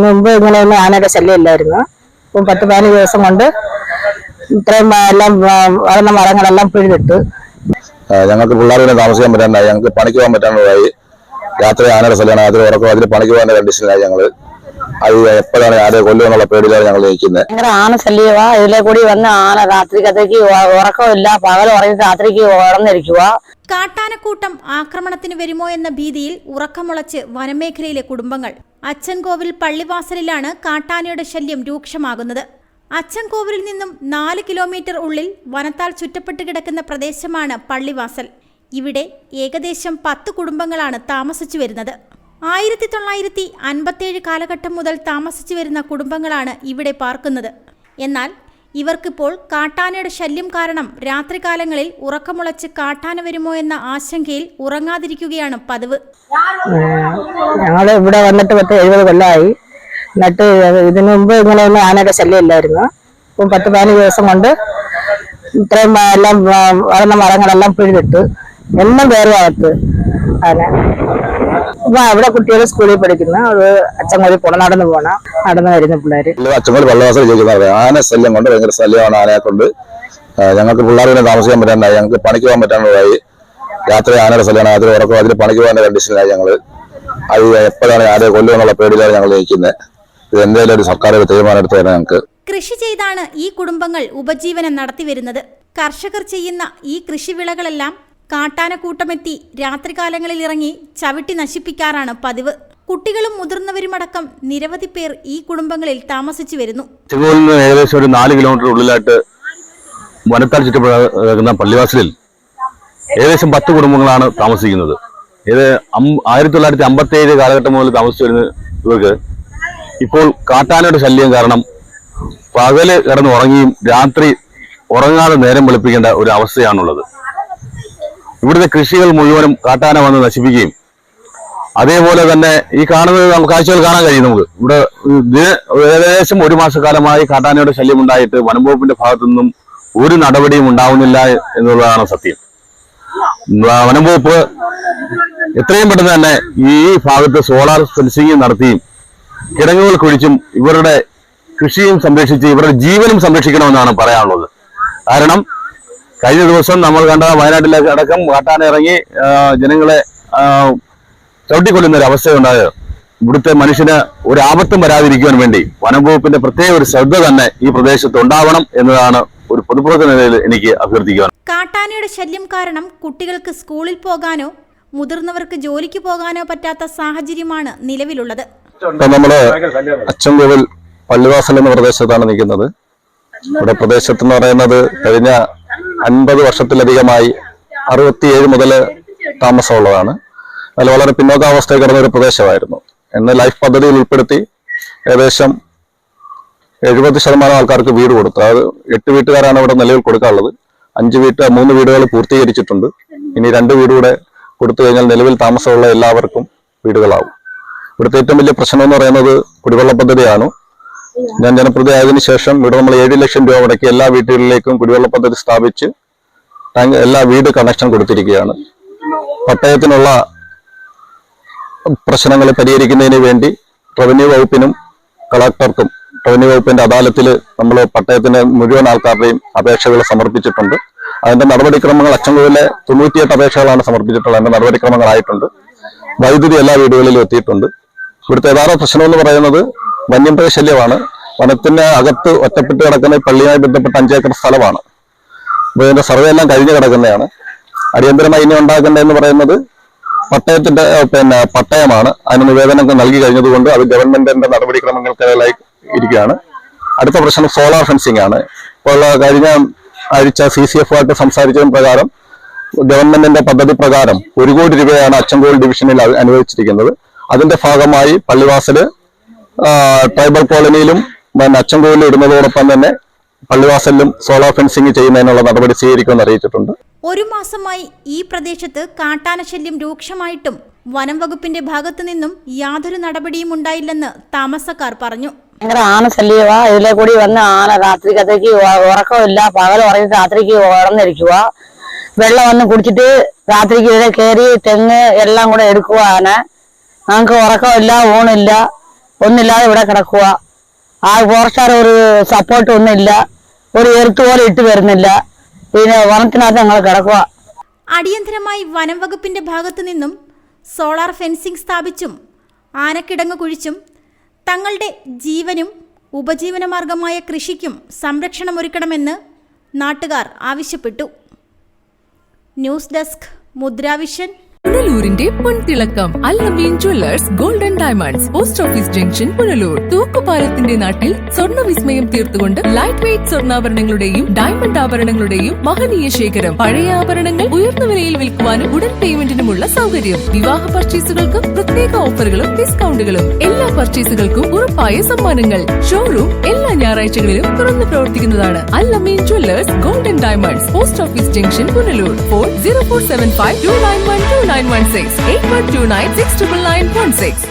ഇതിനു മുമ്പ് ഇങ്ങനെയൊന്നും ആനയുടെ ശല്യം ഇല്ലായിരുന്നു. ഇപ്പം 10-15 ദിവസം കൊണ്ട് ഇത്രയും എല്ലാം വളർന്ന മരങ്ങളെല്ലാം പിഴുതിട്ട് ഞങ്ങൾക്ക് പിള്ളേരെ താമസിക്കാൻ പറ്റാണ്ടായി. ഞങ്ങൾക്ക് പണിക്ക് പോകാൻ പറ്റാണ്ടായി. രാത്രി ആനയുടെ ശല്യമാണ്. അതിൽ ഉറക്കം അതിൽ പണിക്ക് പോകാൻ കണ്ടീഷനിലായി. ഞങ്ങള് അത് എപ്പോഴാണ് ആനയെ കൊല്ലുമെന്നുള്ള പേടിയിലാണ് ഞങ്ങൾ നിൽക്കുന്നത്. ഭയങ്കര ആന ശല്യവാ. ഇതിലെ കൂടി വന്ന ആന രാത്രിക്കത്തേക്ക് ഉറക്കമില്ല, പകൽ ഉറങ്ങി രാത്രിക്ക് ഉണർന്നിരിക്കുക. കാട്ടാനക്കൂട്ടം ആക്രമണത്തിന് വരുമോ എന്ന ഭീതിയിൽ ഉറക്കമുളച്ച് വനമേഖലയിലെ കുടുംബങ്ങൾ. അച്ചൻകോവിൽ പള്ളിവാസലിലാണ് കാട്ടാനയുടെ ശല്യം രൂക്ഷമാകുന്നത്. അച്ചൻകോവിലിൽ നിന്നും 4 കിലോമീറ്റർ ഉള്ളിൽ വനത്താൽ ചുറ്റപ്പെട്ട് കിടക്കുന്ന പ്രദേശമാണ് പള്ളിവാസൽ. ഇവിടെ ഏകദേശം 10 കുടുംബങ്ങളാണ് താമസിച്ചു വരുന്നത്. 1957 കാലഘട്ടം മുതൽ താമസിച്ചു വരുന്ന കുടുംബങ്ങളാണ് ഇവിടെ പാർക്കുന്നത്. എന്നാൽ ഇവർക്കിപ്പോൾ കാട്ടാനയുടെ ശല്യം കാരണം രാത്രികാലങ്ങളിൽ ഉറക്കമുളച്ച് കാട്ടാന വരുമോ എന്ന ആശങ്കയിൽ ഉറങ്ങാതിരിക്കുകയാണ് പതിവ്. ഞങ്ങൾ ഇവിടെ വന്നിട്ട് 70 കൊല്ലമായി. എന്നിട്ട് ഇതിനു മുമ്പ് ഇങ്ങനെയൊന്നും ആനയുടെ ശല്യം ഇല്ലായിരുന്നു. ഇപ്പം 10-15 ദിവസം കൊണ്ട് ഇത്രയും എല്ലാം വളർന്ന മരങ്ങളെല്ലാം പിഴുതിട്ട് എല്ലാം വേറെ അകത്ത് ആന. ഇപ്പൊ അവിടെ കുട്ടികൾ സ്കൂളിൽ പഠിക്കുന്ന അത് അച്ചൻകോവിൽ പോണം, നടന്നു വരുന്ന പിള്ളേര്. അച്ചൻകോവിൽ പള്ളിവാസൽ ചോദിക്കുന്നത് ആന ശല്യം കൊണ്ട് ഭയങ്കര ശല്യമാണ്. ആനയെ കൊണ്ട് ഞങ്ങൾക്ക് പിള്ളേരെ താമസിക്കാൻ പറ്റാണ്ടായി. ഞങ്ങൾക്ക് പണിക്ക് പോകാൻ പറ്റാണ്ടായി. രാത്രി ആനയുടെ ശല്യമാണ്. അതിൽ ഉറക്കം അതിൽ പണിക്ക് പോകാൻ കണ്ടീഷനിലായി. ഞങ്ങള് അത് എപ്പോഴാണ് ആനയെ കൊല്ലുമെന്നുള്ള പേടിയിലാണ് ഞങ്ങൾ നിൽക്കുന്നത്. ഇത് എന്തെങ്കിലും ഒരു സർക്കാർ ഒരു തീരുമാനം എടുത്തു തരാൻ ഞങ്ങൾക്ക്. കൃഷി ചെയ്താണ് ഈ കുടുംബങ്ങൾ ഉപജീവനം നടത്തി വരുന്നത്. കർഷകർ ചെയ്യുന്ന ഈ കൃഷിവിളകളെല്ലാം കാട്ടാനക്കൂട്ടമെത്തി രാത്രികാലങ്ങളിൽ ഇറങ്ങി ചവിട്ടി നശിപ്പിക്കാറാണ് പതിവ്. കുട്ടികളും മുതിർന്നവരുമടക്കം നിരവധി പേർ ഈ കുടുംബങ്ങളിൽ താമസിച്ചു വരുന്നു. ഏകദേശം ഒരു 4 കിലോമീറ്റർ ഉള്ളിലായിട്ട് വനത്താൽ ചുറ്റപ്പെടുന്ന പള്ളിവാസലിൽ ഏകദേശം 10 കുടുംബങ്ങളാണ് താമസിക്കുന്നത്. ഇത് 1957 കാലഘട്ടം മുതൽ താമസിച്ചു വരുന്ന ഇവർക്ക് ഇപ്പോൾ കാട്ടാനയുടെ ശല്യം കാരണം പകല് കിടന്ന് ഉറങ്ങിയും രാത്രി ഉറങ്ങാതെ നേരം വെളുപ്പിക്കേണ്ട ഒരു അവസ്ഥയാണുള്ളത്. ഇവിടുത്തെ കൃഷികൾ മുഴുവനും കാട്ടാന വന്ന് നശിപ്പിക്കുകയും അതേപോലെ തന്നെ ഈ കാണുന്നത് കാഴ്ചകൾ കാണാൻ കഴിയും. നമുക്ക് ഇവിടെ ഏകദേശം 1 മാസക്കാലമായി കാട്ടാനയുടെ ശല്യം ഉണ്ടായിട്ട് വനംവകുപ്പിന്റെ ഭാഗത്തു നിന്നും ഒരു നടപടിയും ഉണ്ടാവുന്നില്ല എന്നുള്ളതാണ് സത്യം. വനംവകുപ്പ് എത്രയും പെട്ടെന്ന് തന്നെ ഈ ഭാഗത്ത് സോളാർ ഫെൻസിംഗ് നടത്തിയും കിടങ്ങുകൾ കുഴിച്ചും ഇവരുടെ കൃഷിയും സംരക്ഷിച്ച് ഇവരുടെ ജീവനും സംരക്ഷിക്കണമെന്നാണ് പറയാനുള്ളത്. കാരണം കഴിഞ്ഞ ദിവസം നമ്മൾ കണ്ട വയനാട്ടിലേക്ക് അടക്കം കാട്ടാന ഇറങ്ങി ജനങ്ങളെ ചവിട്ടിക്കൊല്ലുന്ന ഒരു അവസ്ഥയുണ്ടായത്. ഇവിടുത്തെ മനുഷ്യന് ഒരു ആപത്തും വരാതിരിക്കുവാൻ വേണ്ടി വനംവകുപ്പിന്റെ പ്രത്യേക ഒരു ശ്രദ്ധ തന്നെ ഈ പ്രദേശത്ത് ഉണ്ടാവണം എന്നതാണ് ഒരു പൊതുപ്രവർത്തന നിലയിൽ എനിക്ക് അഭ്യർത്ഥിക്കുവാൻ. കാട്ടാനയുടെ ശല്യം കാരണം കുട്ടികൾക്ക് സ്കൂളിൽ പോകാനോ മുതിർന്നവർക്ക് ജോലിക്ക് പോകാനോ പറ്റാത്ത സാഹചര്യമാണ് നിലവിലുള്ളത്. നമ്മള് അച്ചൻകോവിൽ പള്ളിവാസൽ എന്ന പ്രദേശത്താണ് നിൽക്കുന്നത്. ഇവിടെ പ്രദേശത്ത് എന്ന് പറയുന്നത് കഴിഞ്ഞ 50 വർഷത്തിലധികമായി 67 മുതൽ താമസമുള്ളതാണ്. അതിൽ വളരെ പിന്നോക്കാവസ്ഥയിൽ കിടന്ന ഒരു പ്രദേശമായിരുന്നു. എന്നാൽ ലൈഫ് പദ്ധതിയിൽ ഉൾപ്പെടുത്തി ഏകദേശം 70% ആൾക്കാർക്ക് വീട് കൊടുത്തു. അതായത് 8 വീട്ടുകാരാണ് ഇവിടെ നിലവിൽ കൊടുക്കാനുള്ളത്. 3 വീടുകൾ പൂർത്തീകരിച്ചിട്ടുണ്ട്. ഇനി 2 വീട് കൂടെ കൊടുത്തു കഴിഞ്ഞാൽ നിലവിൽ താമസമുള്ള എല്ലാവർക്കും വീടുകളാവും. ഇവിടുത്തെ ഏറ്റവും വലിയ പ്രശ്നം എന്ന് പറയുന്നത് കുടിവെള്ള പദ്ധതിയാണ്. ഞാൻ ജനപ്രതി ആയതിനു ശേഷം ഇവിടെ നമ്മൾ 7 ലക്ഷം രൂപ മുടക്കി എല്ലാ വീട്ടുകളിലേക്കും കുടിവെള്ള പദ്ധതി സ്ഥാപിച്ച് എല്ലാ വീട് കണക്ഷൻ കൊടുത്തിരിക്കുകയാണ്. പട്ടയത്തിനുള്ള പ്രശ്നങ്ങൾ പരിഹരിക്കുന്നതിന് വേണ്ടി റവന്യൂ വകുപ്പിനും കളക്ടർക്കും റവന്യൂ വകുപ്പിന്റെ അദാലത്തിൽ നമ്മൾ പട്ടയത്തിന് മുഴുവൻ ആൾക്കാരുടെയും അപേക്ഷകൾ സമർപ്പിച്ചിട്ടുണ്ട്. അതിന്റെ നടപടിക്രമങ്ങൾ അച്ചൻകോവിലെ 98 അപേക്ഷകളാണ് സമർപ്പിച്ചിട്ടുള്ളത്. അതിന്റെ നടപടിക്രമങ്ങളായിട്ടുണ്ട്. വൈദ്യുതി എല്ലാ വീടുകളിലും എത്തിയിട്ടുണ്ട്. ഇവിടുത്തെ യഥാർത്ഥ പ്രശ്നം എന്ന് പറയുന്നത് വന്യമൃഗ ശല്യമാണ്. വനത്തിന്റെ അകത്ത് ഒറ്റപ്പെട്ട് കിടക്കുന്ന പള്ളിയുമായി ബന്ധപ്പെട്ട 5 ഏക്കർ സ്ഥലമാണ്. അപ്പോൾ ഇതിന്റെ സർവേ എല്ലാം കഴിഞ്ഞു കിടക്കുന്നതാണ്. അടിയന്തരമായി ഇനി ഉണ്ടാക്കേണ്ടതെന്ന് പറയുന്നത് പട്ടയത്തിന്റെ പട്ടയമാണ്. അതിന് നിവേദനം നൽകി കഴിഞ്ഞതുകൊണ്ട് അത് ഗവൺമെന്റിന്റെ നടപടിക്രമങ്ങൾക്കായി ഇരിക്കുകയാണ്. അടുത്ത പ്രശ്നം സോളാർ ഫെൻസിംഗ് ആണ്. ഇപ്പോൾ കഴിഞ്ഞ ആഴ്ച CCF ആയിട്ട് സംസാരിച്ചതിന് പ്രകാരം ഗവൺമെന്റിന്റെ പദ്ധതി പ്രകാരം 1 കോടി രൂപയാണ് അച്ചൻകോവിൽ ഡിവിഷനിൽ അനുവദിച്ചിരിക്കുന്നത്. അതിന്റെ ഭാഗമായി പള്ളിവാസല് ട്രൈബൽ കോളനിയിലും അച്ചൻകോവിലും ഇടുന്നതോടൊപ്പം തന്നെ പള്ളിവാസലിലും സോളാർ ഫെൻസിംഗ് ചെയ്യുന്നതിനുള്ള നടപടി സ്വീകരിക്കുമെന്ന് അറിയിച്ചിട്ടുണ്ട്. 1 മാസമായി ഈ പ്രദേശത്ത് കാട്ടാന ശല്യം രൂക്ഷമായിട്ടും വനം വകുപ്പിന്റെ ഭാഗത്തു നിന്നും യാതൊരു നടപടിയും ഉണ്ടായില്ലെന്ന് താമസക്കാർ പറഞ്ഞു. ഭയങ്കര ആന ശല്യവാ. ഇതിലെ കൂടി വന്ന ആന രാത്രിക്കത്തേക്ക് ഉറക്കമില്ല, പകൽ ഉറങ്ങി രാത്രിക്ക് ഉണർന്നിരിക്കുക. വെള്ളം വന്ന് കുടിച്ചിട്ട് രാത്രിക്ക് ഇതിലെ കയറി തെങ്ങ് എല്ലാം കൂടെ എടുക്കുക ആന. ഞങ്ങൾക്ക് ഉറക്കമില്ല, ഊണില്ല. ഒന്നില്ലാതെ ഇവിടെ കിടക്കുക. ആ ഫോറസ്റ്റുകാർ ഒരു സപ്പോർട്ട് ഒന്നുമില്ല, ഒരു എഴുത്ത് പോലും ഇട്ട് വരുന്നില്ല. പിന്നെ വനത്തിനകത്ത് ഞങ്ങൾ കിടക്കുക. അടിയന്തരമായി വനം വകുപ്പിന്റെ ഭാഗത്തു നിന്നും സോളാർ ഫെൻസിംഗ് സ്ഥാപിച്ചും ആനക്കിടങ്ങ് കുഴിച്ചും തങ്ങളുടെ ജീവനും ഉപജീവനമാർഗമായ കൃഷിക്കും സംരക്ഷണമൊരുക്കണമെന്ന് നാട്ടുകാർ ആവശ്യപ്പെട്ടു. News desk Mudra Vision. പുനലൂരിന്റെ പൊൻതിളക്കം Al-Ameen jewellers golden diamonds, post office junction, Punalur. തൂക്കുപാലത്തിന്റെ നാട്ടിൽ സ്വർണ്ണ വിസ്മയം തീർത്തുകൊണ്ട് ലൈറ്റ് വെയ്റ്റ് സ്വർണ്ണാഭരണങ്ങളുടെയും ഡയമണ്ട് ആഭരണങ്ങളുടെയും മഹനീയ ശേഖരം. പഴയ ആഭരണങ്ങൾ ഉയർന്ന വിലയിൽ വിൽക്കുവാനും ഉടൻ പേയ്മെന്റിനുമുള്ള സൗകര്യം. വിവാഹ പർച്ചേസുകൾക്കും പ്രത്യേക ഓഫറുകളും ഡിസ്കൗണ്ടുകളും. എല്ലാ പർച്ചേസുകൾക്കും ഉറപ്പായ സമ്മാനങ്ങൾ. ഷോറൂം എല്ലാ ഞായറാഴ്ചകളിലും തുറന്നു പ്രവർത്തിക്കുന്നതാണ്. Al-Ameen jewellers golden diamonds, post office junction, Punalur. Phone 0475 291 2916 8129 69916.